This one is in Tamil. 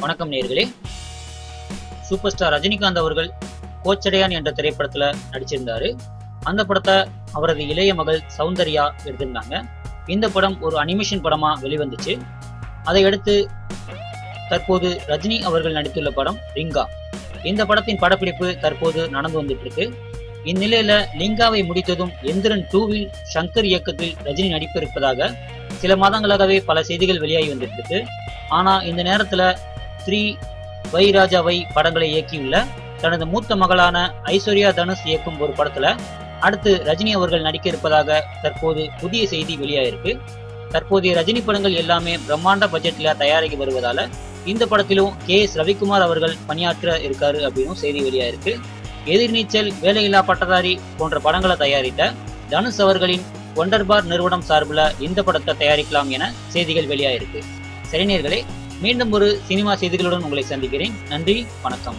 வணக்கம் நேயர்களே. சூப்பர் ஸ்டார் ரஜினிகாந்த் அவர்கள் கோச்சடையான் என்ற திரைப்படத்துல நடிச்சிருந்தாரு. அந்த படத்தை அவரது இளைய மகள் சௌந்தர்யா எடுத்திருந்தாங்க. இந்த படம் ஒரு அனிமேஷன் படமா வெளிவந்துச்சு. அதையடுத்து தற்போது ரஜினி அவர்கள் நடித்துள்ள படம் லிங்கா. இந்த படத்தின் படப்பிடிப்பு தற்போது நடந்து வந்துட்டு இருக்கு. இந்நிலையில லிங்காவை முடித்ததும் எந்திரன் 2வில் சங்கர் இயக்கத்தில் ரஜினி நடிப்பு இருப்பதாக சில மாதங்களாகவே பல செய்திகள் வெளியாகி வந்துட்டு இருக்கு. ஆனா இந்த நேரத்துல 3 வை ராஜாவை படங்களை இயக்கியுள்ள தனது மூத்த மகளான ஐஸ்வர்யா தனுஷ் இயக்கும் ஒரு படத்துல அடுத்து ரஜினி அவர்கள் நடிக்க இருப்பதாக தற்போது புதிய செய்தி வெளியாயிருக்கு. தற்போதைய ரஜினி படங்கள் எல்லாமே பிரம்மாண்ட பட்ஜெட்ல தயாரிக்க வருவதால இந்த படத்திலும் KS ரவிக்குமார் அவர்கள் பணியாற்ற இருக்காரு அப்படின்னு செய்தி வெளியாயிருக்கு. எதிர்நீச்சல், வேலையில்லா பட்டதாரி போன்ற படங்களை தயாரித்த தனுஷ் அவர்களின் ஒண்டர்பார் நிறுவனம் சார்பில் இந்த படத்தை தயாரிக்கலாம் என செய்திகள் வெளியாயிருக்கு. சரி நேயர்களே, மீண்டும் ஒரு சினிமா செய்திகளுடன் உங்களை சந்திக்கிறேன். நன்றி, வணக்கம்.